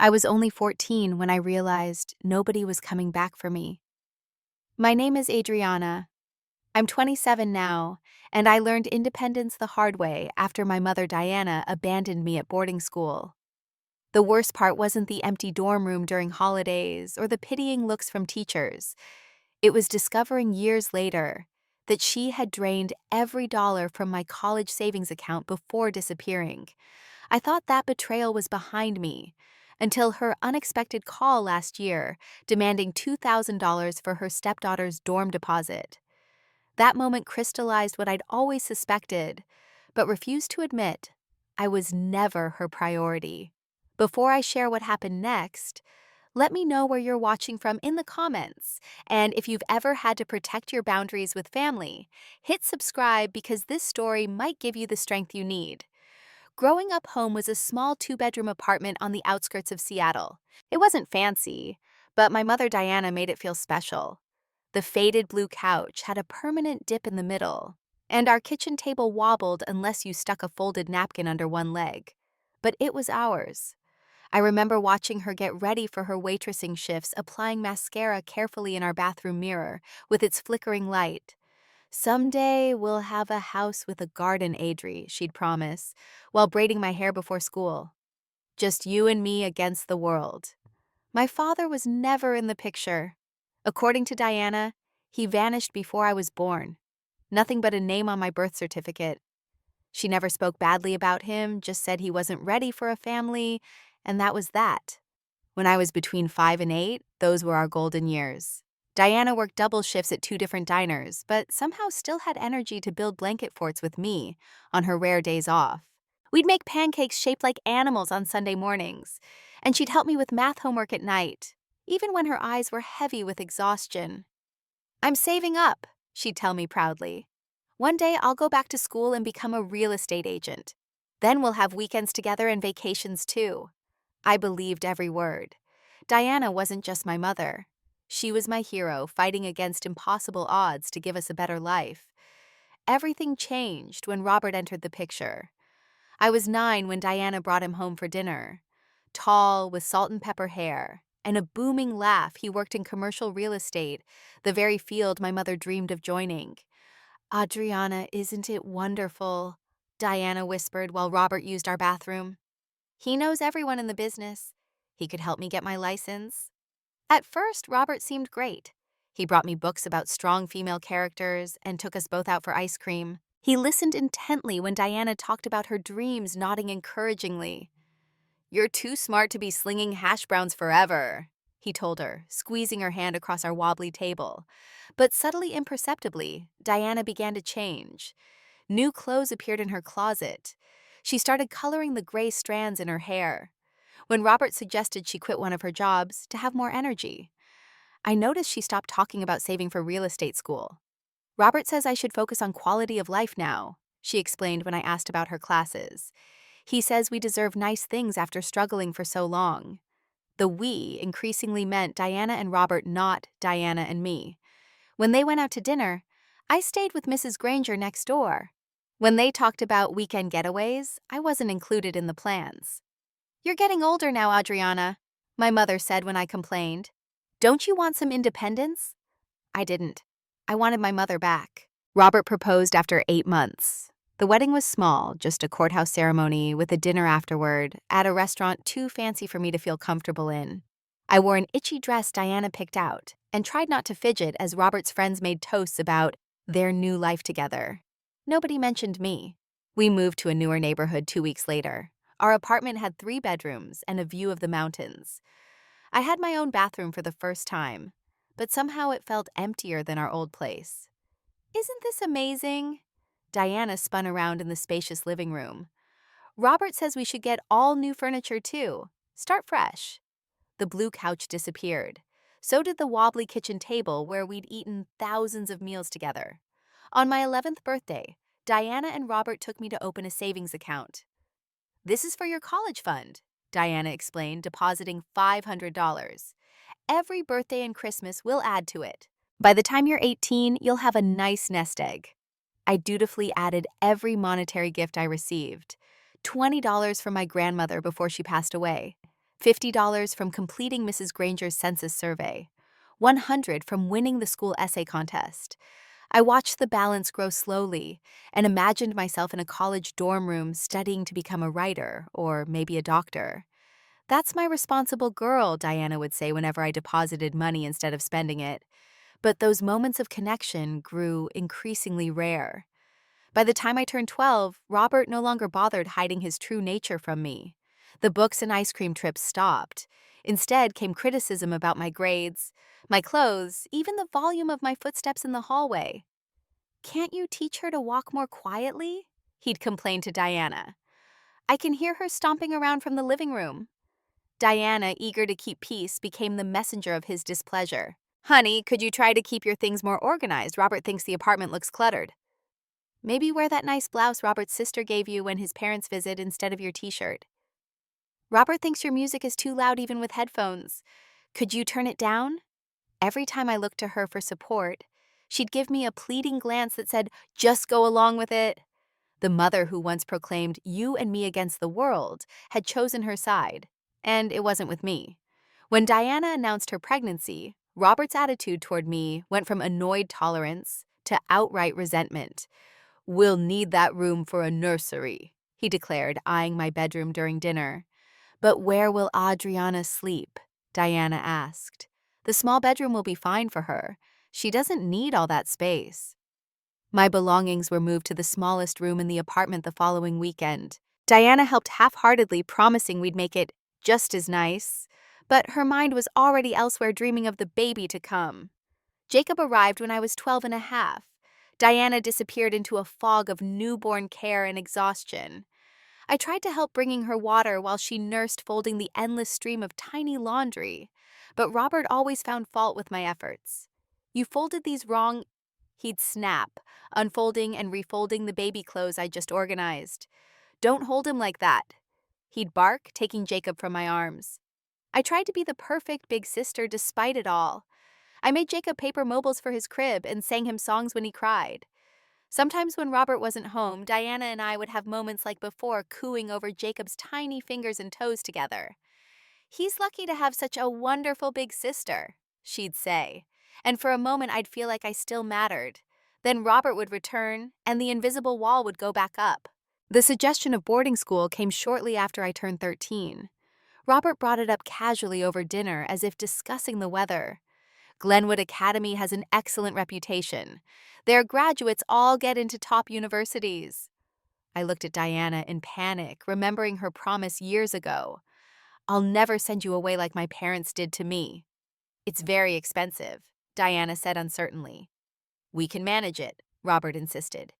I was only 14 when I realized nobody was coming back for me. My name is Adriana. I'm 27 now, and I learned independence the hard way after my mother Diana abandoned me at boarding school. The worst part wasn't the empty dorm room during holidays or the pitying looks from teachers. It was discovering years later that she had drained every dollar from my college savings account before disappearing. I thought that betrayal was behind me until her unexpected call last year demanding $2,000 for her stepdaughter's dorm deposit. That moment crystallized what I'd always suspected, but refused to admit. I was never her priority. Before I share what happened next, let me know where you're watching from in the comments. And if you've ever had to protect your boundaries with family, hit subscribe because this story might give you the strength you need. Growing up home was a small two-bedroom apartment on the outskirts of Seattle. It wasn't fancy, but my mother Diana made it feel special. The faded blue couch had a permanent dip in the middle, and our kitchen table wobbled unless you stuck a folded napkin under one leg. But it was ours. I remember watching her get ready for her waitressing shifts, applying mascara carefully in our bathroom mirror with its flickering light. "Someday we'll have a house with a garden, Adri," she'd promise, while braiding my hair before school. "Just you and me against the world." My father was never in the picture. According to Diana, he vanished before I was born. Nothing but a name on my birth certificate. She never spoke badly about him, just said he wasn't ready for a family, and that was that. When I was between 5 and 8, those were our golden years. Diana worked double shifts at 2 different diners, but somehow still had energy to build blanket forts with me on her rare days off. We'd make pancakes shaped like animals on Sunday mornings, and she'd help me with math homework at night, even when her eyes were heavy with exhaustion. "I'm saving up," she'd tell me proudly. "One day I'll go back to school and become a real estate agent. Then we'll have weekends together and vacations too." I believed every word. Diana wasn't just my mother. She was my hero, fighting against impossible odds to give us a better life. Everything changed when Robert entered the picture. I was 9 when Diana brought him home for dinner. Tall, with salt and pepper hair, and a booming laugh, he worked in commercial real estate, the very field my mother dreamed of joining. "Adriana, isn't it wonderful?" Diana whispered while Robert used our bathroom. "He knows everyone in the business. He could help me get my license." At first, Robert seemed great. He brought me books about strong female characters and took us both out for ice cream. He listened intently when Diana talked about her dreams, nodding encouragingly. "You're too smart to be slinging hash browns forever," he told her, squeezing her hand across our wobbly table. But subtly imperceptibly, Diana began to change. New clothes appeared in her closet. She started coloring the gray strands in her hair. When Robert suggested she quit one of her jobs to have more energy, I noticed she stopped talking about saving for real estate school. "Robert says I should focus on quality of life now," she explained when I asked about her classes. "He says we deserve nice things after struggling for so long." The "we" increasingly meant Diana and Robert, not Diana and me. When they went out to dinner, I stayed with Mrs. Granger next door. When they talked about weekend getaways, I wasn't included in the plans. "You're getting older now, Adriana," my mother said when I complained. "Don't you want some independence?" I didn't. I wanted my mother back. Robert proposed after 8 months. The wedding was small, just a courthouse ceremony with a dinner afterward at a restaurant too fancy for me to feel comfortable in. I wore an itchy dress Diana picked out and tried not to fidget as Robert's friends made toasts about their new life together. Nobody mentioned me. We moved to a newer neighborhood 2 weeks later. Our apartment had 3 bedrooms and a view of the mountains. I had my own bathroom for the first time, but somehow it felt emptier than our old place. "Isn't this amazing?" Diana spun around in the spacious living room. "Robert says we should get all new furniture too. Start fresh." The blue couch disappeared. So did the wobbly kitchen table where we'd eaten thousands of meals together. On my 11th birthday, Diana and Robert took me to open a savings account. "This is for your college fund," Diana explained, depositing $500. "Every birthday and Christmas we'll add to it. By the time you're 18, you'll have a nice nest egg." I dutifully added every monetary gift I received. $20 from my grandmother before she passed away, $50 from completing Mrs. Granger's census survey, $100 from winning the school essay contest. I watched the balance grow slowly and imagined myself in a college dorm room studying to become a writer or maybe a doctor. "That's my responsible girl," Diana would say whenever I deposited money instead of spending it. But those moments of connection grew increasingly rare. By the time I turned 12, Robert no longer bothered hiding his true nature from me. The books and ice cream trips stopped. Instead came criticism about my grades, my clothes, even the volume of my footsteps in the hallway. "Can't you teach her to walk more quietly?" he'd complain to Diana. "I can hear her stomping around from the living room." Diana, eager to keep peace, became the messenger of his displeasure. "Honey, could you try to keep your things more organized? Robert thinks the apartment looks cluttered." "Maybe wear that nice blouse Robert's sister gave you when his parents visit instead of your t-shirt." "Robert thinks your music is too loud even with headphones. Could you turn it down?" Every time I looked to her for support, she'd give me a pleading glance that said, "Just go along with it." The mother who once proclaimed, "You and me against the world," had chosen her side, and it wasn't with me. When Diana announced her pregnancy, Robert's attitude toward me went from annoyed tolerance to outright resentment. "We'll need that room for a nursery," he declared, eyeing my bedroom during dinner. "But where will Adriana sleep?" Diana asked. "The small bedroom will be fine for her. She doesn't need all that space." My belongings were moved to the smallest room in the apartment the following weekend. Diana helped half-heartedly, promising we'd make it just as nice, but her mind was already elsewhere, dreaming of the baby to come. Jacob arrived when I was 12 and a half. Diana disappeared into a fog of newborn care and exhaustion. I tried to help bringing her water while she nursed folding the endless stream of tiny laundry, but Robert always found fault with my efforts. "You folded these wrong," he'd snap, unfolding and refolding the baby clothes I just organized. "Don't hold him like that," he'd bark, taking Jacob from my arms. I tried to be the perfect big sister despite it all. I made Jacob paper mobiles for his crib and sang him songs when he cried. Sometimes when Robert wasn't home, Diana and I would have moments like before, cooing over Jacob's tiny fingers and toes together. "He's lucky to have such a wonderful big sister," she'd say, and for a moment I'd feel like I still mattered. Then Robert would return, and the invisible wall would go back up. The suggestion of boarding school came shortly after I turned 13. Robert brought it up casually over dinner as if discussing the weather. "Glenwood Academy has an excellent reputation. Their graduates all get into top universities." I looked at Diana in panic, remembering her promise years ago. "I'll never send you away like my parents did to me." "It's very expensive," Diana said uncertainly. "We can manage it," Robert insisted.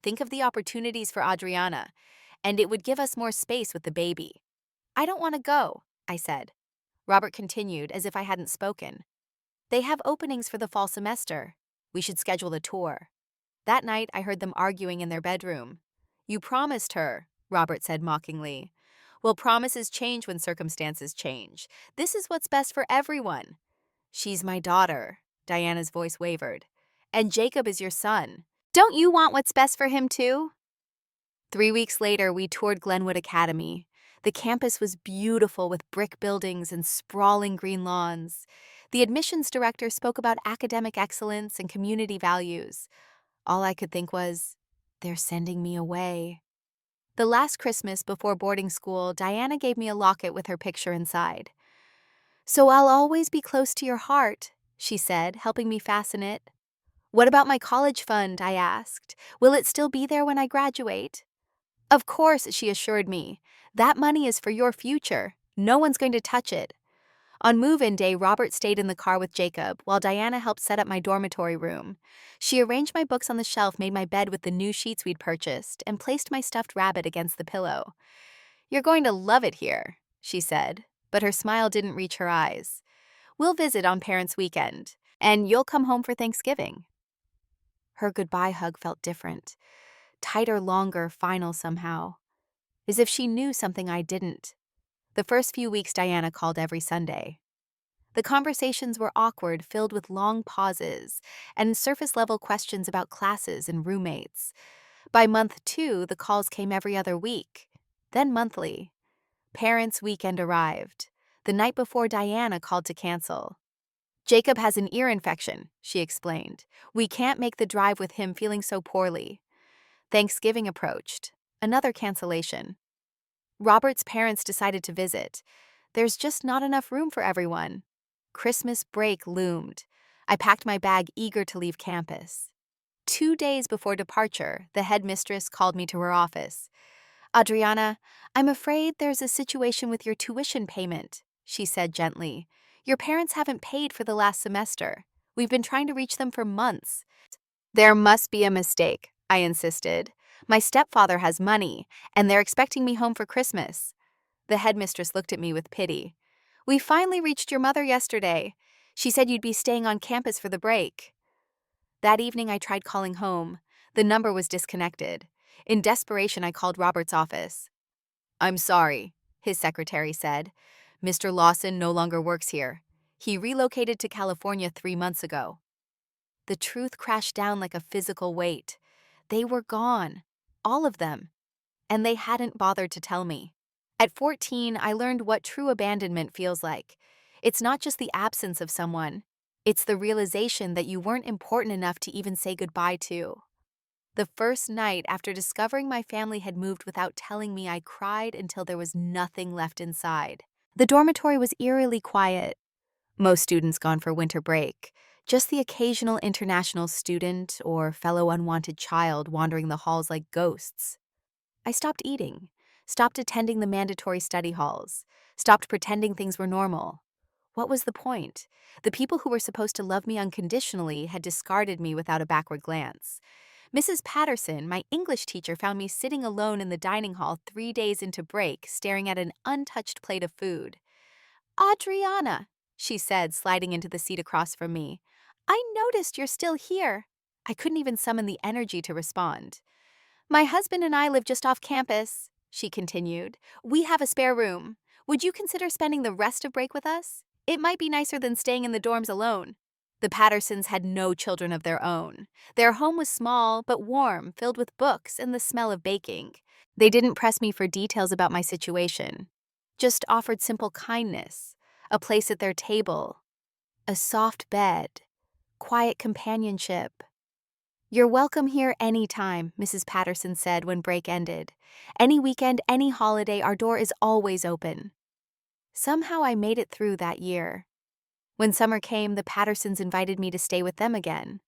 "Think of the opportunities for Adriana, and it would give us more space with the baby." "I don't want to go," I said. Robert continued as if I hadn't spoken. "They have openings for the fall semester. We should schedule a tour." That night, I heard them arguing in their bedroom. "You promised her," Robert said mockingly. "Well, promises change when circumstances change. This is what's best for everyone." "She's my daughter," Diana's voice wavered. "And Jacob is your son. Don't you want what's best for him too?" 3 weeks later, we toured Glenwood Academy. The campus was beautiful with brick buildings and sprawling green lawns. The admissions director spoke about academic excellence and community values. All I could think was, they're sending me away. The last Christmas before boarding school, Diana gave me a locket with her picture inside. "So I'll always be close to your heart," she said, helping me fasten it. "What about my college fund?" I asked. "Will it still be there when I graduate?" "Of course," she assured me. "That money is for your future. No one's going to touch it." On move-in day, Robert stayed in the car with Jacob, while Diana helped set up my dormitory room. She arranged my books on the shelf, made my bed with the new sheets we'd purchased, and placed my stuffed rabbit against the pillow. "You're going to love it here," she said, but her smile didn't reach her eyes. "We'll visit on Parents' Weekend, and you'll come home for Thanksgiving." Her goodbye hug felt different. Tighter, longer, final somehow. As if she knew something I didn't. The first few weeks, Diana called every Sunday. The conversations were awkward, filled with long pauses and surface-level questions about classes and roommates. By month 2, the calls came every other week, then monthly. Parents' Weekend arrived. the night before Diana called to cancel. Jacob has an ear infection, she explained. We can't make the drive with him feeling so poorly. Thanksgiving approached. Another cancellation. Robert's parents decided to visit. There's just not enough room for everyone. Christmas break loomed. I packed my bag, eager to leave campus. 2 days before departure, the headmistress called me to her office. Adriana, I'm afraid there's a situation with your tuition payment, she said gently. Your parents haven't paid for the last semester. We've been trying to reach them for months. There must be a mistake, I insisted. My stepfather has money, and they're expecting me home for Christmas. The headmistress looked at me with pity. We finally reached your mother yesterday. She said you'd be staying on campus for the break. That evening, I tried calling home. The number was disconnected. In desperation, I called Robert's office. I'm sorry, his secretary said. Mr. Lawson no longer works here. He relocated to California 3 months ago. The truth crashed down like a physical weight. They were gone. All of them. And they hadn't bothered to tell me. At 14, I learned what true abandonment feels like. It's not just the absence of someone. It's the realization that you weren't important enough to even say goodbye to. The first night after discovering my family had moved without telling me, I cried until there was nothing left inside. The dormitory was eerily quiet. Most students gone for winter break. Just the occasional international student or fellow unwanted child wandering the halls like ghosts. I stopped eating, stopped attending the mandatory study halls, stopped pretending things were normal. What was the point? The people who were supposed to love me unconditionally had discarded me without a backward glance. Mrs. Patterson, my English teacher, found me sitting alone in the dining hall 3 days into break, staring at an untouched plate of food. Adriana, she said, sliding into the seat across from me. I noticed you're still here. I couldn't even summon the energy to respond. My husband and I live just off campus, she continued. We have a spare room. Would you consider spending the rest of break with us? It might be nicer than staying in the dorms alone. The Pattersons had no children of their own. Their home was small but warm, filled with books and the smell of baking. They didn't press me for details about my situation, just offered simple kindness, a place at their table, a soft bed, quiet companionship. You're welcome here anytime, Mrs. Patterson said when break ended. Any weekend, any holiday, our door is always open. Somehow I made it through that year. When summer came, the Pattersons invited me to stay with them again.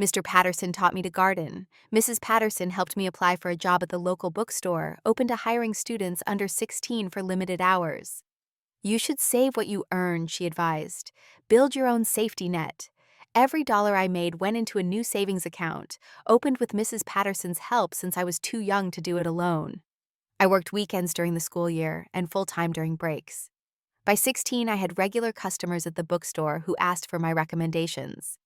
Mr. Patterson taught me to garden. Mrs. Patterson helped me apply for a job at the local bookstore, open to hiring students under 16 for limited hours. You should save what you earn, she advised. Build your own safety net. Every dollar I made went into a new savings account, opened with Mrs. Patterson's help since I was too young to do it alone. I worked weekends during the school year and full-time during breaks. By 16, I had regular customers at the bookstore who asked for my recommendations.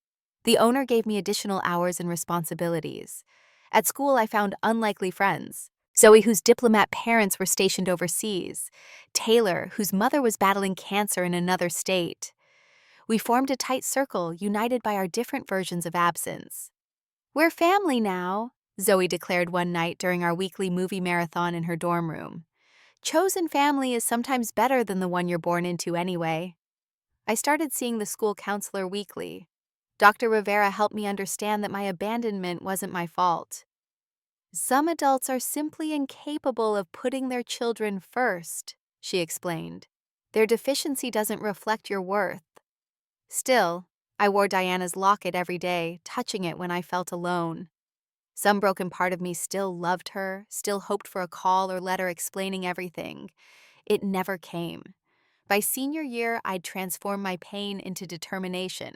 The owner gave me additional hours and responsibilities. At school, I found unlikely friends. Zoe, whose diplomat parents were stationed overseas. Taylor, whose mother was battling cancer in another state. We formed a tight circle, united by our different versions of absence. We're family now, Zoe declared one night during our weekly movie marathon in her dorm room. Chosen family is sometimes better than the one you're born into anyway. I started seeing the school counselor weekly. Dr. Rivera helped me understand that my abandonment wasn't my fault. Some adults are simply incapable of putting their children first, she explained. Their deficiency doesn't reflect your worth. Still, I wore Diana's locket every day, touching it when I felt alone. Some broken part of me still loved her, still hoped for a call or letter explaining everything. It never came. By senior year, I'd transformed my pain into determination.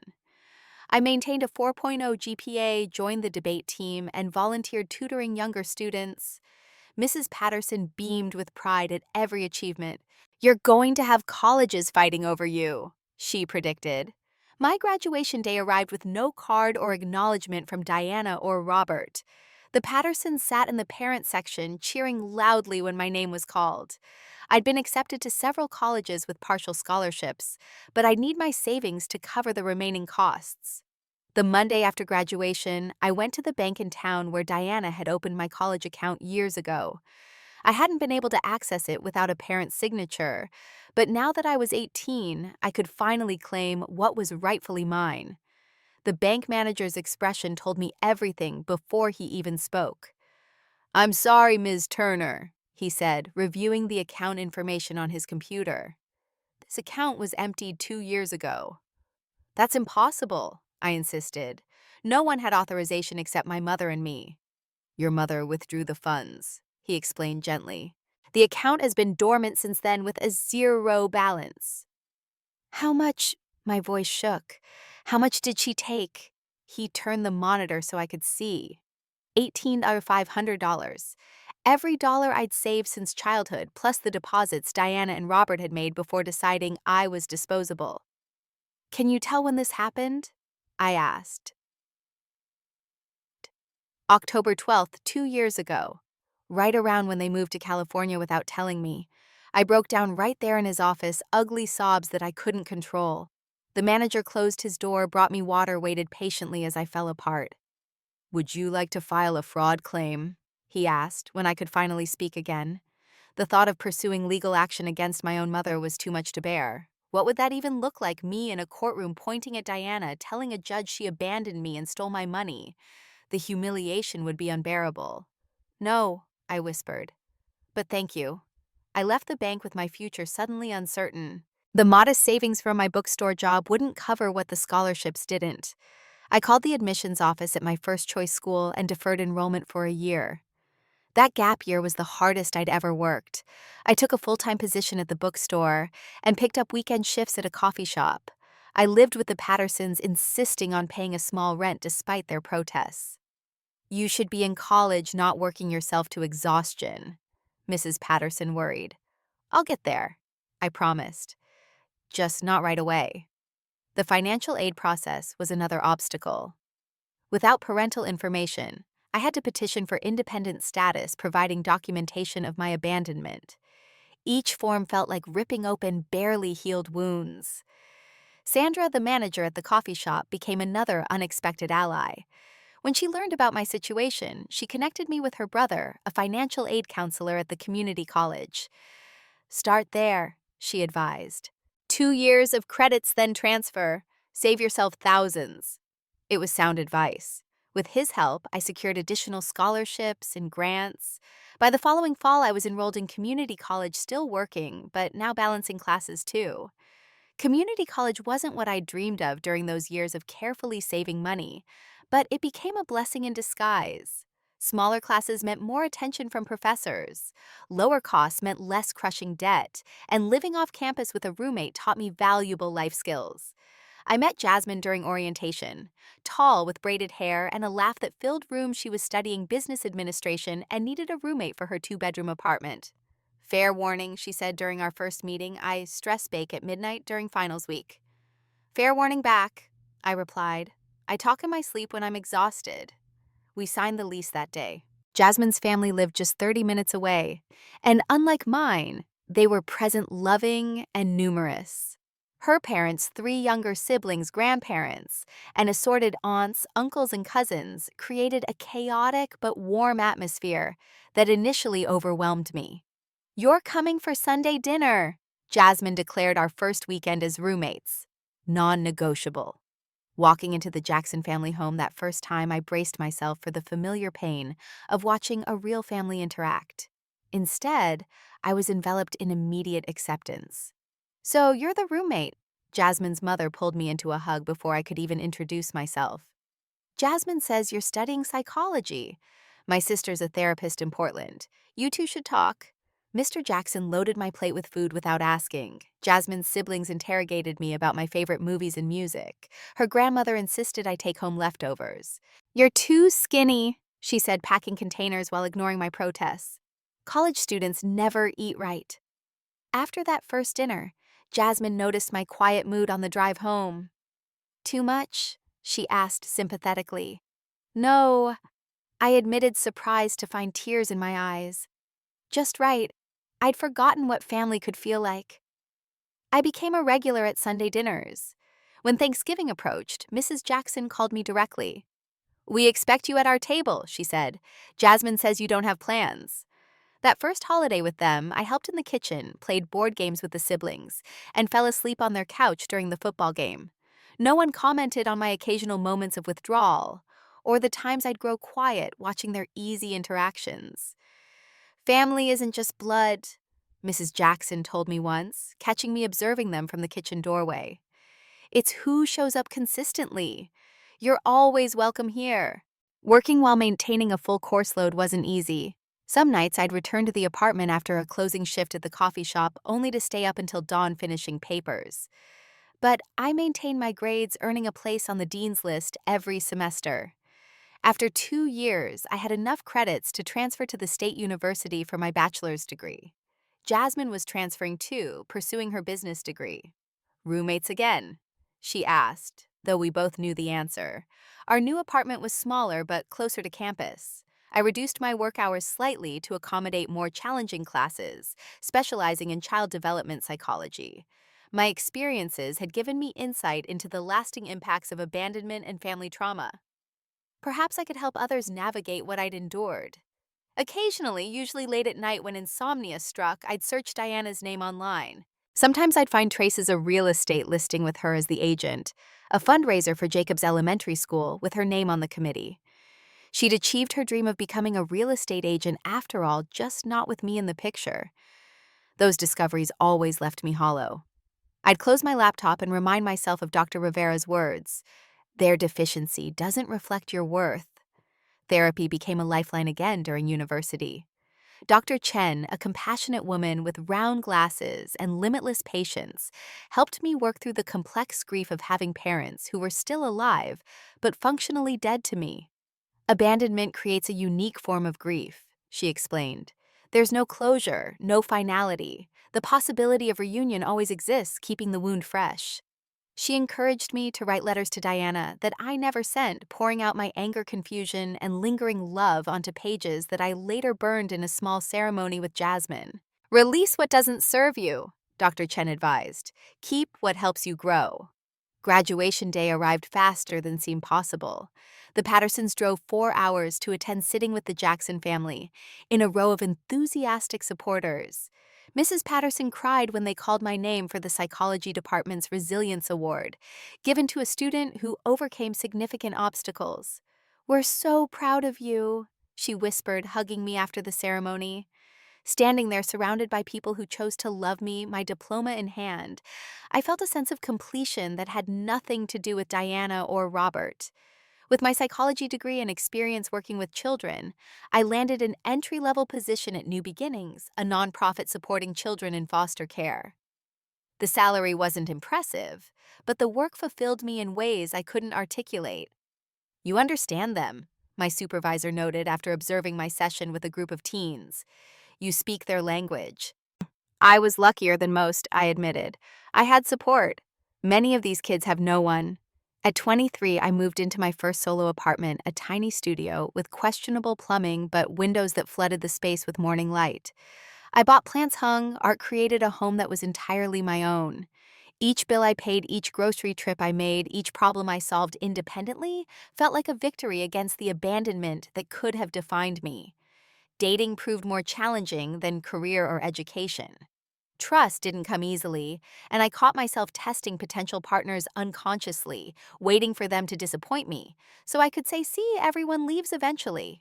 I maintained a 4.0 GPA, joined the debate team, and volunteered tutoring younger students. Mrs. Patterson beamed with pride at every achievement. You're going to have colleges fighting over you, she predicted. My graduation day arrived with no card or acknowledgement from Diana or Robert. The Pattersons sat in the parent section, cheering loudly when my name was called. I'd been accepted to several colleges with partial scholarships, but I'd need my savings to cover the remaining costs. The Monday after graduation, I went to the bank in town where Diana had opened my college account years ago. I hadn't been able to access it without a parent's signature, but now that I was 18, I could finally claim what was rightfully mine. The bank manager's expression told me everything before he even spoke. "I'm sorry, Ms. Turner," he said, reviewing the account information on his computer. "This account was emptied 2 years ago." "That's impossible," I insisted. "No one had authorization except my mother and me." "Your mother withdrew the funds," he explained gently. "The account has been dormant since then with a 0 balance." "How much?" My voice shook. "How much did she take?" He turned the monitor so I could see. $18,500. Every dollar I'd saved since childhood, plus the deposits Diana and Robert had made before deciding I was disposable. "Can you tell when this happened?" I asked. "October 12th, 2 years ago. Right around when they moved to California without telling me. I broke down right there in his office, ugly sobs that I couldn't control. The manager closed his door, brought me water, waited patiently as I fell apart. "Would you like to file a fraud claim?" he asked when I could finally speak again. The thought of pursuing legal action against my own mother was too much to bear. What would that even look like, me in a courtroom pointing at Diana, telling a judge she abandoned me and stole my money? The humiliation would be unbearable. "No," I whispered. "But thank you." I left the bank with my future suddenly uncertain. The modest savings from my bookstore job wouldn't cover what the scholarships didn't. I called the admissions office at my first choice school and deferred enrollment for a year. That gap year was the hardest I'd ever worked. I took a full-time position at the bookstore and picked up weekend shifts at a coffee shop. I lived with the Pattersons, insisting on paying a small rent despite their protests. "You should be in college, not working yourself to exhaustion," Mrs. Patterson worried. "I'll get there," I promised. Just not right away. The financial aid process was another obstacle. Without parental information, I had to petition for independent status, providing documentation of my abandonment. Each form felt like ripping open barely healed wounds. Sandra, the manager at the coffee shop, became another unexpected ally. When she learned about my situation, she connected me with her brother, a financial aid counselor at the community college. "Start there," she advised. 2 years of credits, then transfer. Save yourself thousands." It was sound advice. With his help, I secured additional scholarships and grants. By the following fall, I was enrolled in community college, still working, but now balancing classes too. Community college wasn't what I dreamed of during those years of carefully saving money, but it became a blessing in disguise. Smaller classes meant more attention from professors. Lower costs meant less crushing debt, and living off campus with a roommate taught me valuable life skills. I met Jasmine during orientation. Tall, with braided hair and a laugh that filled rooms, she was studying business administration and needed a roommate for her 2-bedroom apartment. "Fair warning," she said during our first meeting, "I stress bake at midnight during finals week." "Fair warning back," I replied. "I talk in my sleep when I'm exhausted." We signed the lease that day. Jasmine's family lived just 30 minutes away, and unlike mine, they were present, loving, and numerous. Her parents, 3 younger siblings, grandparents, and assorted aunts, uncles, and cousins created a chaotic but warm atmosphere that initially overwhelmed me. "You're coming for Sunday dinner," Jasmine declared our first weekend as roommates. Non-negotiable. Walking into the Jackson family home that first time, I braced myself for the familiar pain of watching a real family interact. Instead, I was enveloped in immediate acceptance. "So you're the roommate." Jasmine's mother pulled me into a hug before I could even introduce myself. "Jasmine says you're studying psychology. My sister's a therapist in Portland. You two should talk." Mr. Jackson loaded my plate with food without asking. Jasmine's siblings interrogated me about my favorite movies and music. Her grandmother insisted I take home leftovers. "You're too skinny," she said, packing containers while ignoring my protests. College students never eat right. After that first dinner, Jasmine noticed my quiet mood on the drive home. "Too much?" she asked sympathetically. "No," I admitted, surprised to find tears in my eyes. "Just right. I'd forgotten what family could feel like." I became a regular at Sunday dinners. When Thanksgiving approached, Mrs. Jackson called me directly. "We expect you at our table," she said. "Jasmine says you don't have plans." That first holiday with them, I helped in the kitchen, played board games with the siblings, and fell asleep on their couch during the football game. No one commented on my occasional moments of withdrawal, or the times I'd grow quiet watching their easy interactions. Family isn't just blood, Mrs. Jackson told me once, catching me observing them from the kitchen doorway. It's who shows up consistently. You're always welcome here. Working while maintaining a full course load wasn't easy. Some nights I'd return to the apartment after a closing shift at the coffee shop only to stay up until dawn finishing papers. But I maintained my grades, earning a place on the dean's list every semester. After 2 years, I had enough credits to transfer to the state university for my bachelor's degree. Jasmine was transferring too, pursuing her business degree. Roommates again? She asked, though we both knew the answer. Our new apartment was smaller but closer to campus. I reduced my work hours slightly to accommodate more challenging classes, specializing in child development psychology. My experiences had given me insight into the lasting impacts of abandonment and family trauma. Perhaps I could help others navigate what I'd endured. Occasionally, usually late at night when insomnia struck, I'd search Diana's name online. Sometimes I'd find traces of real estate listing with her as the agent, a fundraiser for Jacob's elementary school with her name on the committee. She'd achieved her dream of becoming a real estate agent after all, just not with me in the picture. Those discoveries always left me hollow. I'd close my laptop and remind myself of Dr. Rivera's words. Their deficiency doesn't reflect your worth. Therapy became a lifeline again during university. Dr. Chen, a compassionate woman with round glasses and limitless patience, helped me work through the complex grief of having parents who were still alive but functionally dead to me. Abandonment creates a unique form of grief, she explained. There's no closure, no finality. The possibility of reunion always exists, keeping the wound fresh. She encouraged me to write letters to Diana that I never sent, pouring out my anger, confusion, and lingering love onto pages that I later burned in a small ceremony with Jasmine. Release what doesn't serve you, Dr. Chen advised. Keep what helps you grow. Graduation day arrived faster than seemed possible. The Pattersons drove 4 hours to attend sitting with the Jackson family, in a row of enthusiastic supporters. Mrs. Patterson cried when they called my name for the psychology department's Resilience Award, given to a student who overcame significant obstacles. "We're so proud of you," she whispered, hugging me after the ceremony. Standing there surrounded by people who chose to love me, my diploma in hand, I felt a sense of completion that had nothing to do with Diana or Robert. With my psychology degree and experience working with children, I landed an entry-level position at New Beginnings, a nonprofit supporting children in foster care. The salary wasn't impressive, but the work fulfilled me in ways I couldn't articulate. "You understand them," my supervisor noted after observing my session with a group of teens. "You speak their language." I was luckier than most, I admitted. I had support. Many of these kids have no one. At 23, I moved into my first solo apartment, a tiny studio with questionable plumbing but windows that flooded the space with morning light. I bought plants hung, art created a home that was entirely my own. Each bill I paid, each grocery trip I made, each problem I solved independently felt like a victory against the abandonment that could have defined me. Dating proved more challenging than career or education. Trust didn't come easily, and I caught myself testing potential partners unconsciously, waiting for them to disappoint me, so I could say, "See, everyone leaves eventually."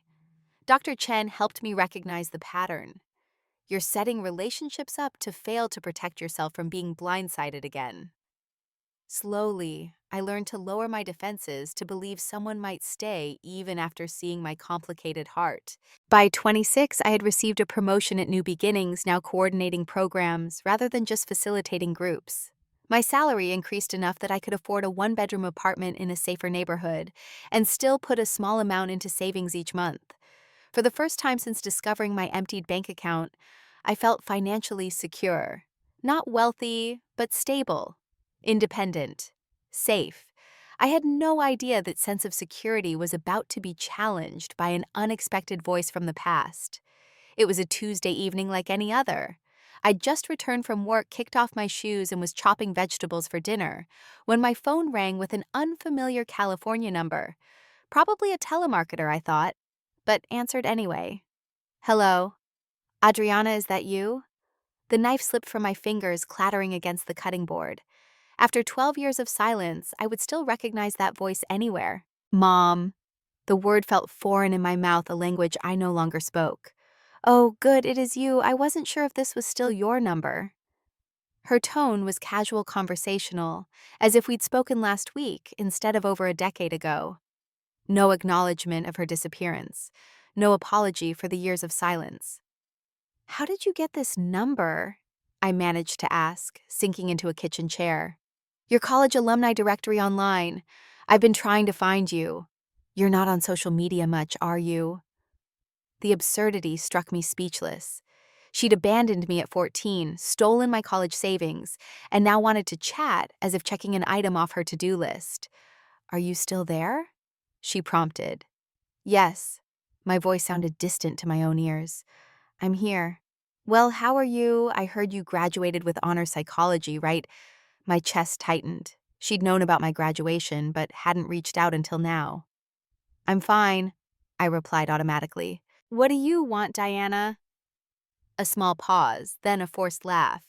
Dr. Chen helped me recognize the pattern. You're setting relationships up to fail to protect yourself from being blindsided again. Slowly, I learned to lower my defenses to believe someone might stay even after seeing my complicated heart. By 26, I had received a promotion at New Beginnings, now coordinating programs rather than just facilitating groups. My salary increased enough that I could afford a one-bedroom apartment in a safer neighborhood and still put a small amount into savings each month. For the first time since discovering my emptied bank account, I felt financially secure. Not wealthy, but stable. Independent, safe. I had no idea that sense of security was about to be challenged by an unexpected voice from the past. It was a Tuesday evening like any other. I'd just returned from work, kicked off my shoes, and was chopping vegetables for dinner when my phone rang with an unfamiliar California number. Probably a telemarketer, I thought, but answered anyway. "Hello." Adriana, is that you? The knife slipped from my fingers, clattering against the cutting board. After 12 years of silence, I would still recognize that voice anywhere. Mom. The word felt foreign in my mouth, a language I no longer spoke. Oh, good, it is you. I wasn't sure if this was still your number. Her tone was casual conversational, as if we'd spoken last week instead of over a decade ago. No acknowledgement of her disappearance. No apology for the years of silence. How did you get this number? I managed to ask, sinking into a kitchen chair. Your college alumni directory online. I've been trying to find you. You're not on social media much, are you? The absurdity struck me speechless. She'd abandoned me at 14, stolen my college savings, and now wanted to chat as if checking an item off her to-do list. Are you still there? She prompted. Yes. My voice sounded distant to my own ears. I'm here. Well, how are you? I heard you graduated with honors psychology, right? My chest tightened. She'd known about my graduation, but hadn't reached out until now. I'm fine, I replied automatically. What do you want, Diana? A small pause, then a forced laugh.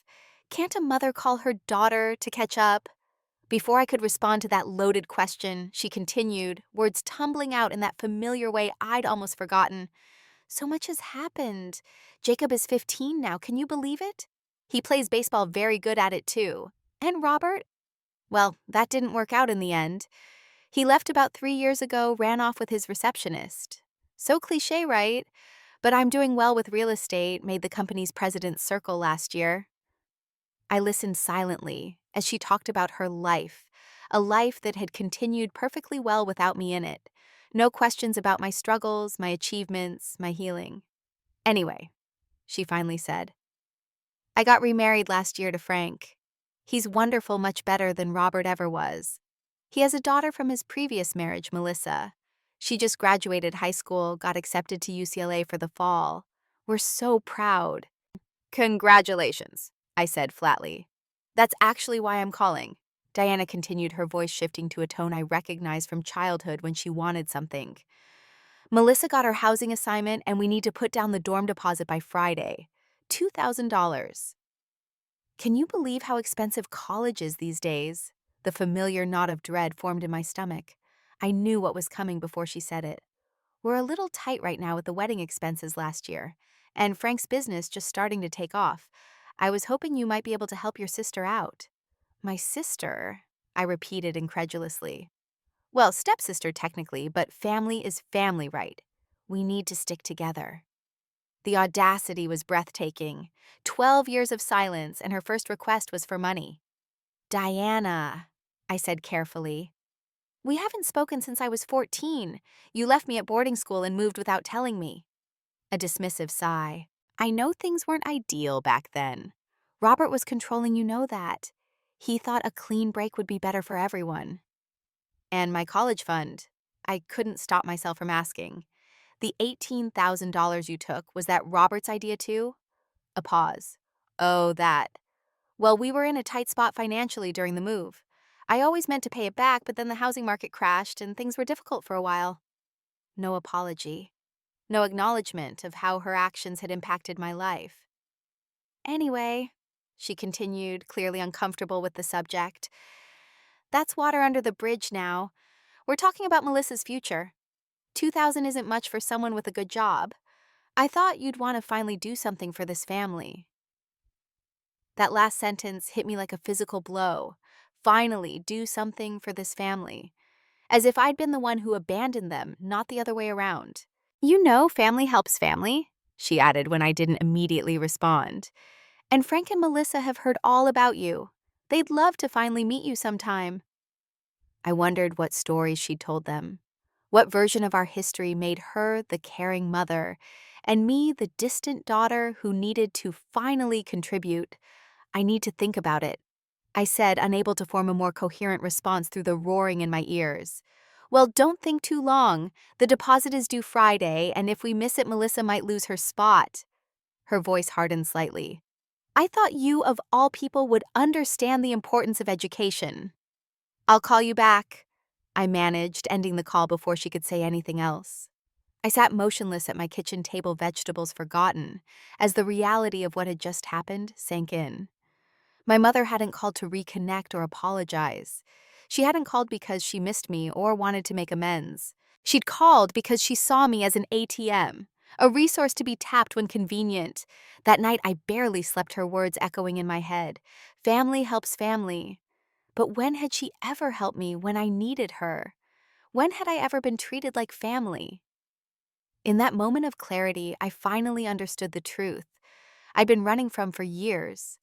Can't a mother call her daughter to catch up? Before I could respond to that loaded question, she continued, words tumbling out in that familiar way I'd almost forgotten. So much has happened. Jacob is 15 now, can you believe it? He plays baseball very good at it too. And Robert? Well, that didn't work out in the end. He left about 3 years ago, ran off with his receptionist. So cliché, right? But I'm doing well with real estate, made the company's president's circle last year. I listened silently as she talked about her life, a life that had continued perfectly well without me in it. No questions about my struggles, my achievements, my healing. Anyway, she finally said, I got remarried last year to Frank. He's wonderful, much better than Robert ever was. He has a daughter from his previous marriage, Melissa. She just graduated high school, got accepted to UCLA for the fall. We're so proud. Congratulations, I said flatly. That's actually why I'm calling. Diana continued, her voice shifting to a tone I recognized from childhood when she wanted something. Melissa got her housing assignment and we need to put down the dorm deposit by Friday. $2,000. Can you believe how expensive college is these days? The familiar knot of dread formed in my stomach. I knew what was coming before she said it. We're a little tight right now with the wedding expenses last year, and Frank's business just starting to take off. I was hoping you might be able to help your sister out. My sister? I repeated incredulously. Well, stepsister technically, but family is family, right? We need to stick together. The audacity was breathtaking. 12 years of silence, and her first request was for money. Diana, I said carefully. We haven't spoken since I was 14. You left me at boarding school and moved without telling me. A dismissive sigh. I know things weren't ideal back then. Robert was controlling, you know that. He thought a clean break would be better for everyone. And my college fund. I couldn't stop myself from asking. The $18,000 you took, was that Robert's idea too? A pause. Oh, that. Well, we were in a tight spot financially during the move. I always meant to pay it back, but then the housing market crashed and things were difficult for a while. No apology. No acknowledgement of how her actions had impacted my life. Anyway, she continued, clearly uncomfortable with the subject, that's water under the bridge now. We're talking about Melissa's future. 2,000 isn't much for someone with a good job. I thought you'd want to finally do something for this family. That last sentence hit me like a physical blow. Finally, do something for this family. As if I'd been the one who abandoned them, not the other way around. You know, family helps family, she added when I didn't immediately respond. And Frank and Melissa have heard all about you. They'd love to finally meet you sometime. I wondered what stories she'd told them. What version of our history made her the caring mother, and me the distant daughter who needed to finally contribute. I need to think about it, I said, unable to form a more coherent response through the roaring in my ears. Well, don't think too long. The deposit is due Friday, and if we miss it, Melissa might lose her spot. Her voice hardened slightly. I thought you, of all people, would understand the importance of education. I'll call you back, I managed, ending the call before she could say anything else. I sat motionless at my kitchen table, vegetables forgotten, as the reality of what had just happened sank in. My mother hadn't called to reconnect or apologize. She hadn't called because she missed me or wanted to make amends. She'd called because she saw me as an ATM, a resource to be tapped when convenient. That night, I barely slept, her words echoing in my head. Family helps family. But when had she ever helped me when I needed her? When had I ever been treated like family? In that moment of clarity, I finally understood the truth I'd been running from for years.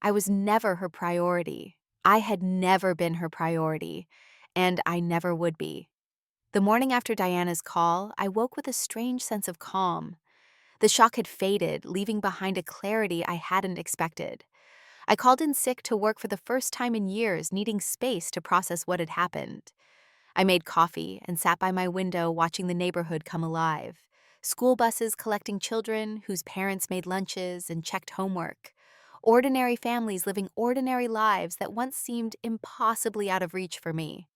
I was never her priority. I had never been her priority, and I never would be. The morning after Diana's call, I woke with a strange sense of calm. The shock had faded, leaving behind a clarity I hadn't expected. I called in sick to work for the first time in years, needing space to process what had happened. I made coffee and sat by my window watching the neighborhood come alive. School buses collecting children whose parents made lunches and checked homework. Ordinary families living ordinary lives that once seemed impossibly out of reach for me.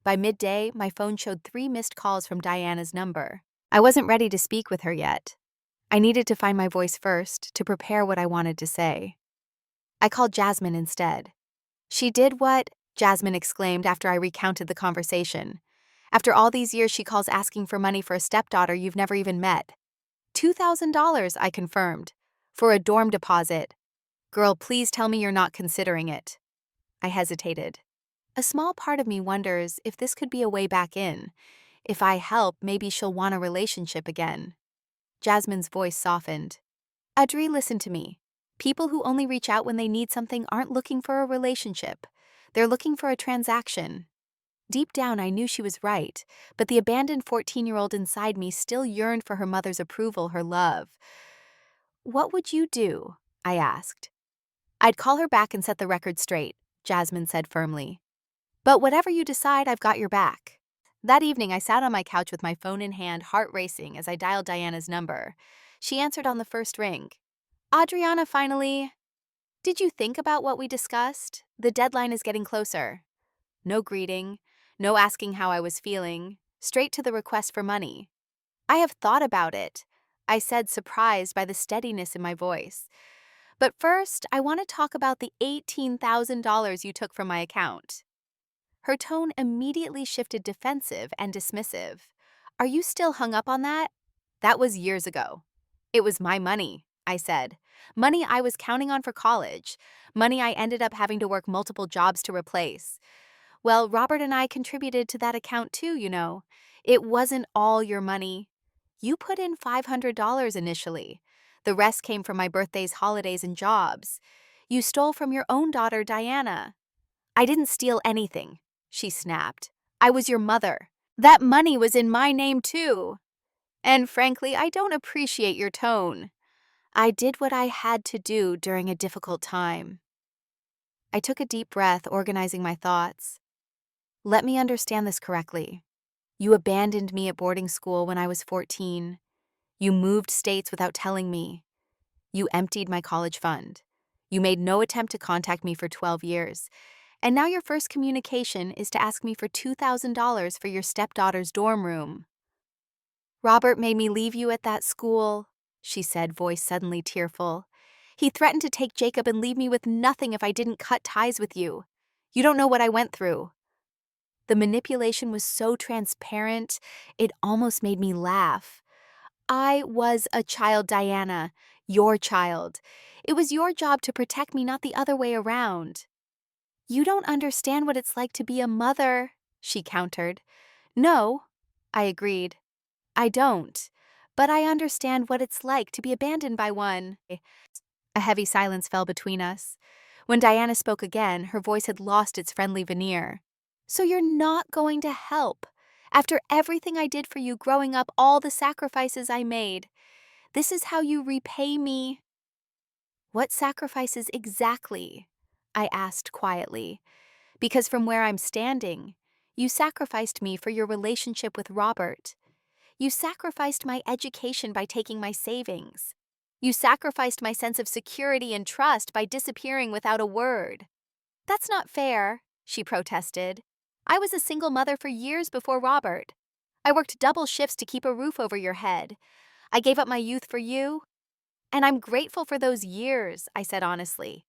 By midday, my phone showed 3 missed calls from Diana's number. I wasn't ready to speak with her yet. I needed to find my voice first to prepare what I wanted to say. I called Jasmine instead. She did what? Jasmine exclaimed after I recounted the conversation. After all these years, she calls asking for money for a stepdaughter you've never even met. $2,000, I confirmed. For a dorm deposit. Girl, please tell me you're not considering it. I hesitated. A small part of me wonders if this could be a way back in. If I help, maybe she'll want a relationship again. Jasmine's voice softened. Adri, listen to me. People who only reach out when they need something aren't looking for a relationship. They're looking for a transaction. Deep down, I knew she was right, but the abandoned 14-year-old inside me still yearned for her mother's approval, her love. What would you do? I asked. I'd call her back and set the record straight, Jasmine said firmly. But whatever you decide, I've got your back. That evening, I sat on my couch with my phone in hand, heart racing as I dialed Diana's number. She answered on the first ring. Adriana, finally. Did you think about what we discussed? The deadline is getting closer. No greeting, no asking how I was feeling, straight to the request for money. I have thought about it, I said, surprised by the steadiness in my voice. But first, I want to talk about the $18,000 you took from my account. Her tone immediately shifted defensive and dismissive. Are you still hung up on that? That was years ago. It was my money, I said. Money I was counting on for college. Money I ended up having to work multiple jobs to replace. Well, Robert and I contributed to that account too, you know. It wasn't all your money. You put in $500 initially. The rest came from my birthdays, holidays, and jobs. You stole from your own daughter, Diana. I didn't steal anything, she snapped. I was your mother. That money was in my name too. And frankly, I don't appreciate your tone. I did what I had to do during a difficult time. I took a deep breath, organizing my thoughts. Let me understand this correctly. You abandoned me at boarding school when I was 14. You moved states without telling me. You emptied my college fund. You made no attempt to contact me for 12 years. And now your first communication is to ask me for $2,000 for your stepdaughter's dorm room. Robert made me leave you at that school, she said, voice suddenly tearful. He threatened to take Jacob and leave me with nothing if I didn't cut ties with you. You don't know what I went through. The manipulation was so transparent, it almost made me laugh. I was a child, Diana, your child. It was your job to protect me, not the other way around. You don't understand what it's like to be a mother, she countered. No, I agreed. I don't, but I understand what it's like to be abandoned by one. A heavy silence fell between us. When Diana spoke again, her voice had lost its friendly veneer. So you're not going to help? After everything I did for you growing up, all the sacrifices I made, this is how you repay me? What sacrifices exactly? I asked quietly. Because from where I'm standing, you sacrificed me for your relationship with Robert. You sacrificed my education by taking my savings. You sacrificed my sense of security and trust by disappearing without a word. That's not fair, she protested. I was a single mother for years before Robert. I worked double shifts to keep a roof over your head. I gave up my youth for you, and I'm grateful for those years, I said honestly.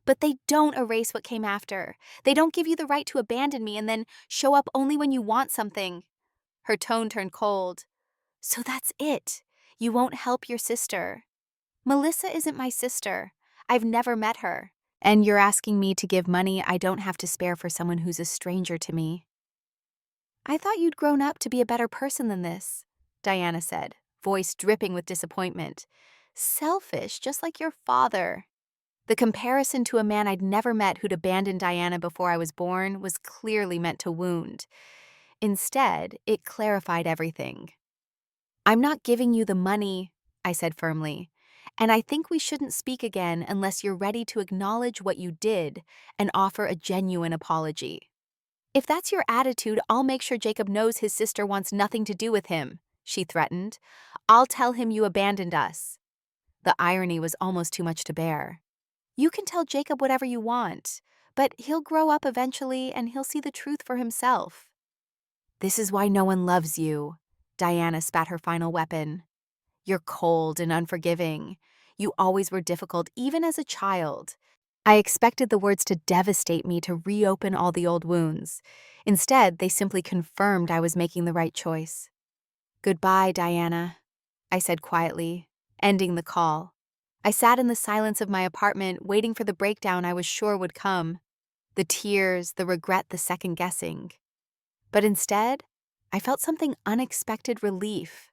But they don't erase what came after. They don't give you the right to abandon me and then show up only when you want something. Her tone turned cold. So that's it. You won't help your sister. Melissa isn't my sister. I've never met her. And you're asking me to give money I don't have to spare for someone who's a stranger to me. I thought you'd grown up to be a better person than this, Diana said, voice dripping with disappointment. Selfish, just like your father. The comparison to a man I'd never met who'd abandoned Diana before I was born was clearly meant to wound. Instead, it clarified everything. I'm not giving you the money, I said firmly, and I think we shouldn't speak again unless you're ready to acknowledge what you did and offer a genuine apology. If that's your attitude, I'll make sure Jacob knows his sister wants nothing to do with him, she threatened. I'll tell him you abandoned us. The irony was almost too much to bear. You can tell Jacob whatever you want, but he'll grow up eventually and he'll see the truth for himself. This is why no one loves you, Diana spat her final weapon. You're cold and unforgiving. You always were difficult, even as a child. I expected the words to devastate me, to reopen all the old wounds. Instead, they simply confirmed I was making the right choice. Goodbye, Diana, I said quietly, ending the call. I sat in the silence of my apartment, waiting for the breakdown I was sure would come. The tears, the regret, the second-guessing. But instead, I felt something unexpected relief.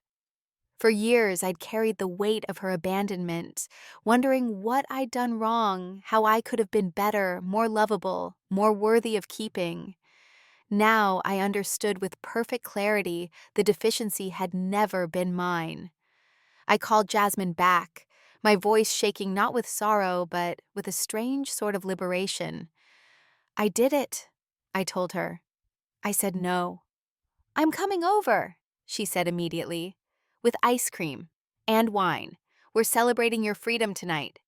For years, I'd carried the weight of her abandonment, wondering what I'd done wrong, how I could have been better, more lovable, more worthy of keeping. Now I understood with perfect clarity the deficiency had never been mine. I called Jasmine back, my voice shaking not with sorrow, but with a strange sort of liberation. I did it, I told her. I said no. I'm coming over, she said immediately. With ice cream and wine. We're celebrating your freedom tonight.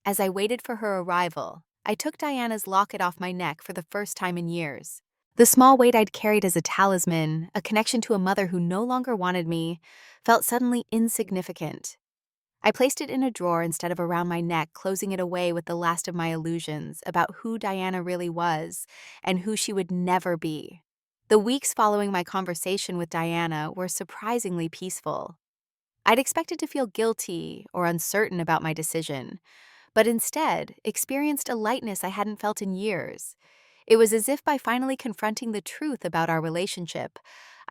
As I waited for her arrival, I took Diana's locket off my neck for the first time in years. The small weight I'd carried as a talisman, a connection to a mother who no longer wanted me, felt suddenly insignificant. I placed it in a drawer instead of around my neck, closing it away with the last of my illusions about who Diana really was and who she would never be. The weeks following my conversation with Diana were surprisingly peaceful. I'd expected to feel guilty or uncertain about my decision, but instead experienced a lightness I hadn't felt in years. It was as if by finally confronting the truth about our relationship,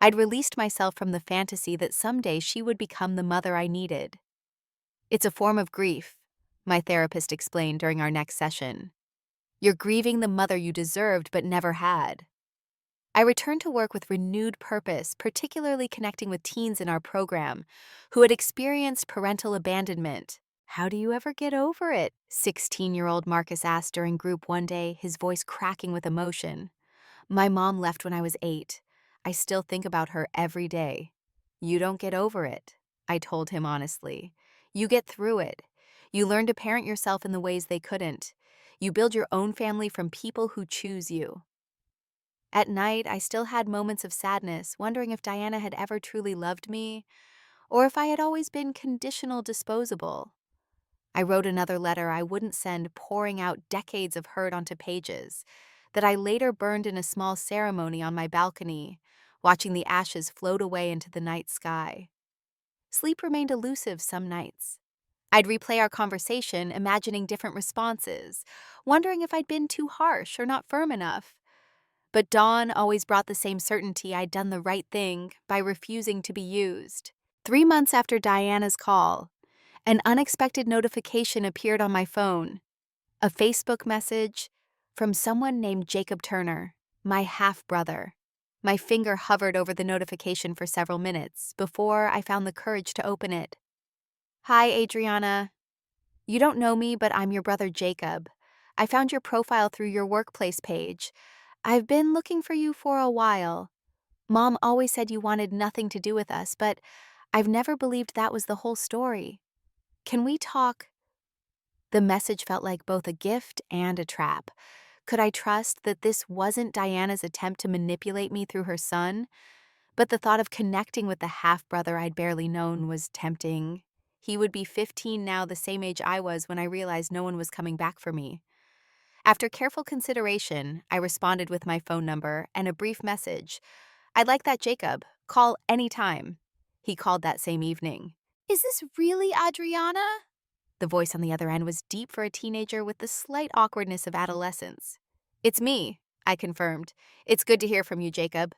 I'd released myself from the fantasy that someday she would become the mother I needed. It's a form of grief, my therapist explained during our next session. You're grieving the mother you deserved but never had. I returned to work with renewed purpose, particularly connecting with teens in our program who had experienced parental abandonment. How do you ever get over it? 16-year-old Marcus asked during group one day, his voice cracking with emotion. My mom left when I was 8. I still think about her every day. You don't get over it, I told him honestly. You get through it. You learn to parent yourself in the ways they couldn't. You build your own family from people who choose you. At night, I still had moments of sadness, wondering if Diana had ever truly loved me, or if I had always been conditional disposable. I wrote another letter I wouldn't send, pouring out decades of hurt onto pages, that I later burned in a small ceremony on my balcony, watching the ashes float away into the night sky. Sleep remained elusive some nights. I'd replay our conversation, imagining different responses, wondering if I'd been too harsh or not firm enough. But dawn always brought the same certainty I'd done the right thing by refusing to be used. 3 months after Diana's call, an unexpected notification appeared on my phone. A Facebook message from someone named Jacob Turner, my half-brother. My finger hovered over the notification for several minutes before I found the courage to open it. Hi, Adriana. You don't know me, but I'm your brother Jacob. I found your profile through your workplace page. I've been looking for you for a while. Mom always said you wanted nothing to do with us, but I've never believed that was the whole story. Can we talk? The message felt like both a gift and a trap. Could I trust that this wasn't Diana's attempt to manipulate me through her son? But the thought of connecting with the half-brother I'd barely known was tempting. He would be 15 now, the same age I was when I realized no one was coming back for me. After careful consideration, I responded with my phone number and a brief message. "I'd like that Jacob. Call anytime." He called that same evening. "Is this really Adriana?" The voice on the other end was deep for a teenager with the slight awkwardness of adolescence. "It's me," I confirmed. "It's good to hear from you, Jacob."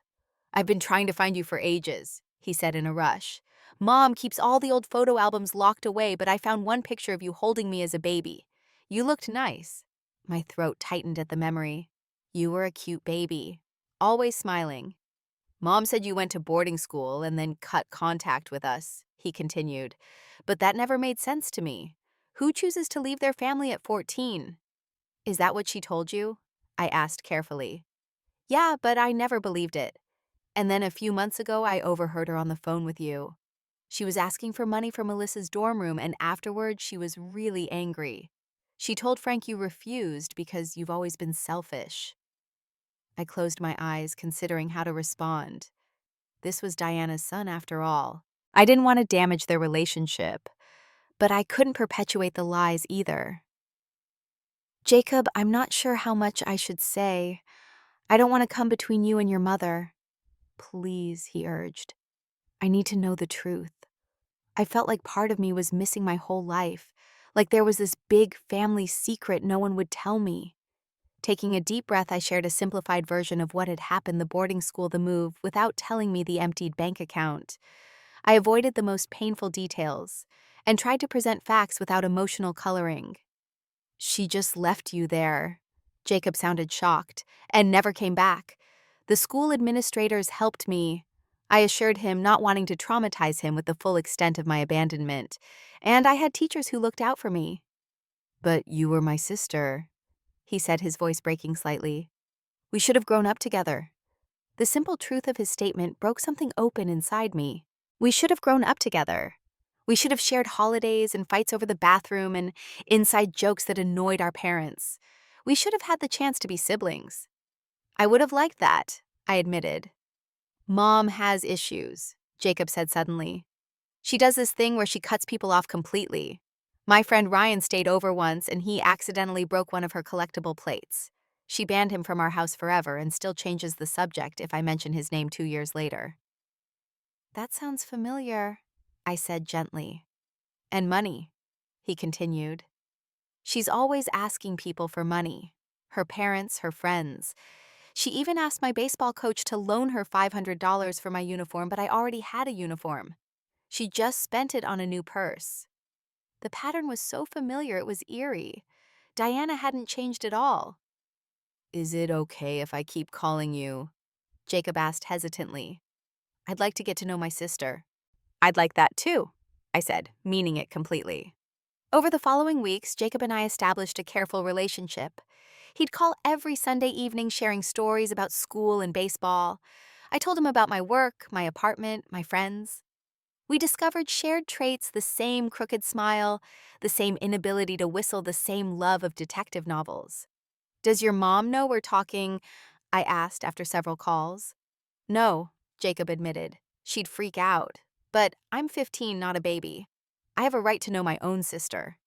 "I've been trying to find you for ages," he said in a rush. "Mom keeps all the old photo albums locked away, but I found one picture of you holding me as a baby. You looked nice." My throat tightened at the memory. "You were a cute baby, always smiling." "Mom said you went to boarding school and then cut contact with us," he continued. "But that never made sense to me. Who chooses to leave their family at 14? "Is that what she told you?" I asked carefully. "Yeah, but I never believed it. And then a few months ago, I overheard her on the phone with you. She was asking for money for Melissa's dorm room, and afterwards she was really angry. She told Frank you refused because you've always been selfish." I closed my eyes, considering how to respond. This was Diana's son, after all. I didn't want to damage their relationship, but I couldn't perpetuate the lies either. "Jacob, I'm not sure how much I should say. I don't want to come between you and your mother." "Please," he urged. "I need to know the truth." I felt like part of me was missing my whole life, like there was this big family secret no one would tell me. Taking a deep breath, I shared a simplified version of what had happened: the boarding school, the move, without telling me the emptied bank account. I avoided the most painful details and tried to present facts without emotional coloring. "She just left you there." Jacob sounded shocked, "and never came back. The school administrators helped me." I assured him, not wanting to traumatize him with the full extent of my abandonment. "And I had teachers who looked out for me." "But you were my sister," he said, his voice breaking slightly. "We should have grown up together." The simple truth of his statement broke something open inside me. We should have grown up together. We should have shared holidays and fights over the bathroom and inside jokes that annoyed our parents. We should have had the chance to be siblings. "I would have liked that," I admitted. "Mom has issues," Jacob said suddenly. "She does this thing where she cuts people off completely. My friend Ryan stayed over once and he accidentally broke one of her collectible plates. She banned him from our house forever and still changes the subject if I mention his name 2 years later." "That sounds familiar," I said gently. "And money," he continued. "She's always asking people for money. Her parents, her friends. She even asked my baseball coach to loan her $500 for my uniform, but I already had a uniform. She just spent it on a new purse." The pattern was so familiar it was eerie. Diana hadn't changed at all. "Is it okay if I keep calling you?" Jacob asked hesitantly. "I'd like to get to know my sister." "I'd like that too," I said, meaning it completely. Over the following weeks, Jacob and I established a careful relationship. He'd call every Sunday evening, sharing stories about school and baseball. I told him about my work, my apartment, my friends. We discovered shared traits: the same crooked smile, the same inability to whistle, the same love of detective novels. "Does your mom know we're talking?" I asked after several calls. "No," Jacob admitted. "She'd freak out. But I'm 15, not a baby. I have a right to know my own sister."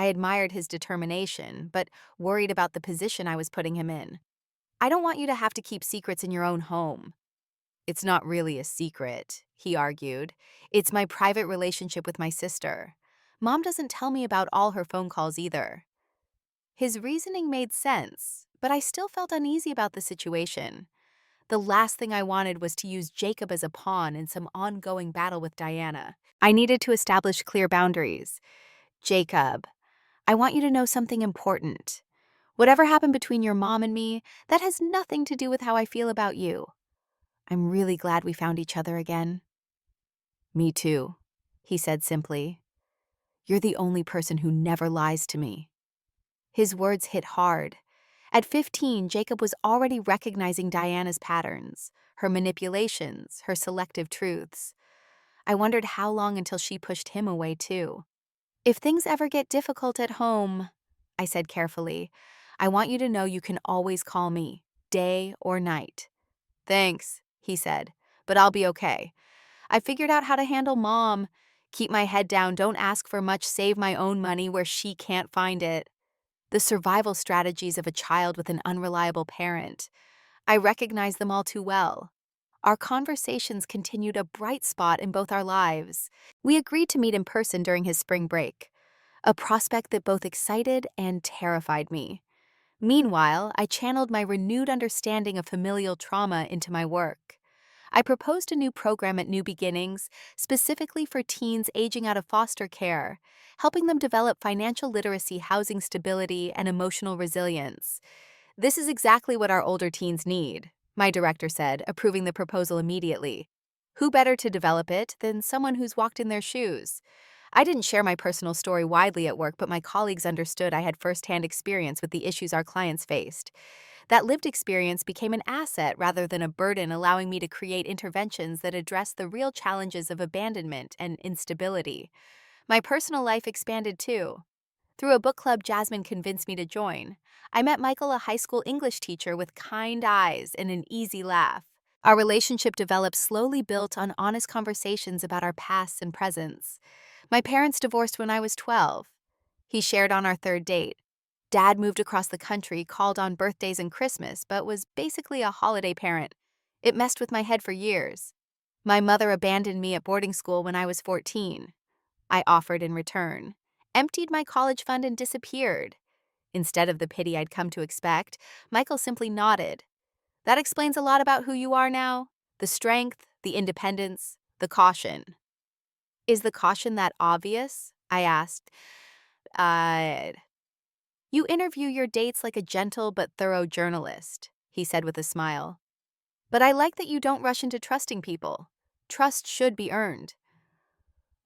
I admired his determination, but worried about the position I was putting him in. "I don't want you to have to keep secrets in your own home." "It's not really a secret," he argued. "It's my private relationship with my sister. Mom doesn't tell me about all her phone calls either." His reasoning made sense, but I still felt uneasy about the situation. The last thing I wanted was to use Jacob as a pawn in some ongoing battle with Diana. I needed to establish clear boundaries. "Jacob, I want you to know something important. Whatever happened between your mom and me, that has nothing to do with how I feel about you. I'm really glad we found each other again." "Me too," he said simply. "You're the only person who never lies to me." His words hit hard. At 15, Jacob was already recognizing Diana's patterns, her manipulations, her selective truths. I wondered how long until she pushed him away too. "If things ever get difficult at home," I said carefully, "I want you to know you can always call me, day or night." "Thanks," he said, but I'll be okay. I figured out how to handle mom. Keep my head down, don't ask for much, save my own money where she can't find it. The survival strategies of a child with an unreliable parent. I recognize them all too well. Our conversations continued a bright spot in both our lives. We agreed to meet in person during his spring break, a prospect that both excited and terrified me. Meanwhile, I channeled my renewed understanding of familial trauma into my work. I proposed a new program at New Beginnings, specifically for teens aging out of foster care, helping them develop financial literacy, housing stability, and emotional resilience. This is exactly what our older teens need, my director said, approving the proposal immediately. Who better to develop it than someone who's walked in their shoes? I didn't share my personal story widely at work, but my colleagues understood I had firsthand experience with the issues our clients faced. That lived experience became an asset rather than a burden, allowing me to create interventions that address the real challenges of abandonment and instability. My personal life expanded too. Through a book club Jasmine convinced me to join, I met Michael, a high school English teacher with kind eyes and an easy laugh. Our relationship developed, slowly built on honest conversations about our pasts and presents. My parents divorced when I was 12. He shared on our third date. Dad moved across the country, called on birthdays and Christmas, but was basically a holiday parent. It messed with my head for years. My mother abandoned me at boarding school when I was 14. I offered in return, emptied my college fund, and disappeared. Instead of the pity I'd come to expect, Michael simply nodded. That explains a lot about who you are now. The strength, the independence, the caution. Is the caution that obvious? I asked. Uh, you interview your dates like a gentle but thorough journalist, he said with a smile. But I like that you don't rush into trusting people. Trust should be earned.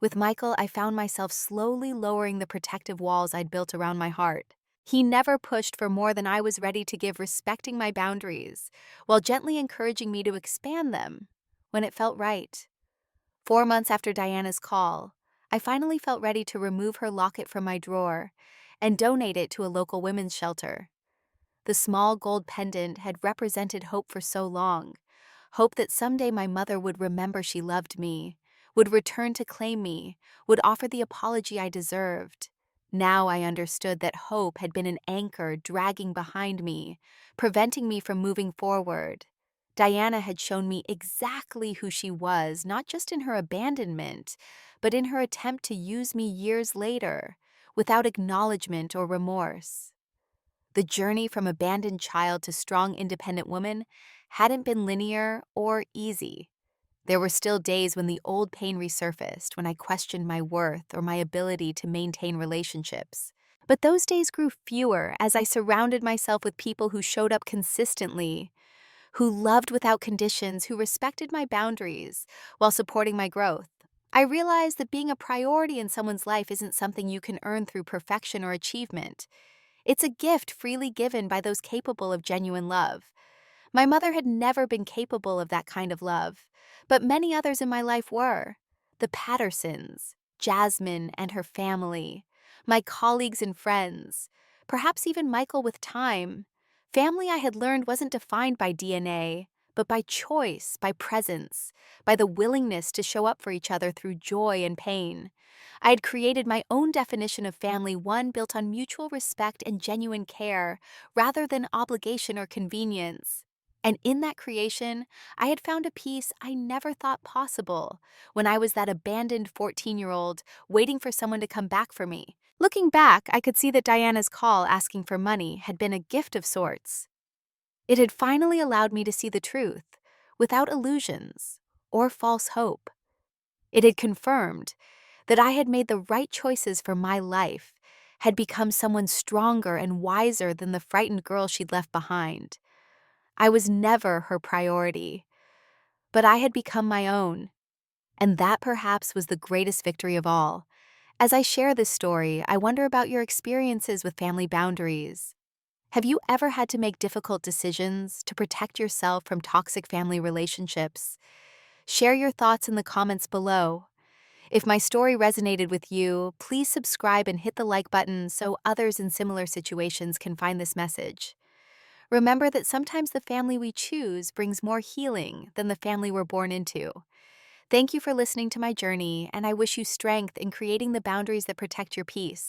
With Michael, I found myself slowly lowering the protective walls I'd built around my heart. He never pushed for more than I was ready to give, respecting my boundaries, while gently encouraging me to expand them when it felt right. 4 months after Diana's call, I finally felt ready to remove her locket from my drawer and donate it to a local women's shelter. The small gold pendant had represented hope for so long, hope that someday my mother would remember she loved me, would return to claim me, would offer the apology I deserved. Now I understood that hope had been an anchor dragging behind me, preventing me from moving forward. Diana had shown me exactly who she was, not just in her abandonment, but in her attempt to use me years later, without acknowledgement or remorse. The journey from abandoned child to strong, independent woman hadn't been linear or easy. There were still days when the old pain resurfaced, when I questioned my worth or my ability to maintain relationships. But those days grew fewer as I surrounded myself with people who showed up consistently, who loved without conditions, who respected my boundaries while supporting my growth. I realized that being a priority in someone's life isn't something you can earn through perfection or achievement. It's a gift freely given by those capable of genuine love. My mother had never been capable of that kind of love, but many others in my life were. The Pattersons, Jasmine and her family, my colleagues and friends, perhaps even Michael with time. Family, I had learned, wasn't defined by DNA, but by choice, by presence, by the willingness to show up for each other through joy and pain. I had created my own definition of family, one built on mutual respect and genuine care, rather than obligation or convenience. And in that creation, I had found a peace I never thought possible when I was that abandoned 14-year-old waiting for someone to come back for me. Looking back, I could see that Diana's call asking for money had been a gift of sorts. It had finally allowed me to see the truth, without illusions or false hope. It had confirmed that I had made the right choices for my life, had become someone stronger and wiser than the frightened girl she'd left behind. I was never her priority, but I had become my own, and that perhaps was the greatest victory of all. As I share this story, I wonder about your experiences with family boundaries. Have you ever had to make difficult decisions to protect yourself from toxic family relationships? Share your thoughts in the comments below. If my story resonated with you, please subscribe and hit the like button so others in similar situations can find this message. Remember that sometimes the family we choose brings more healing than the family we're born into. Thank you for listening to my journey, and I wish you strength in creating the boundaries that protect your peace.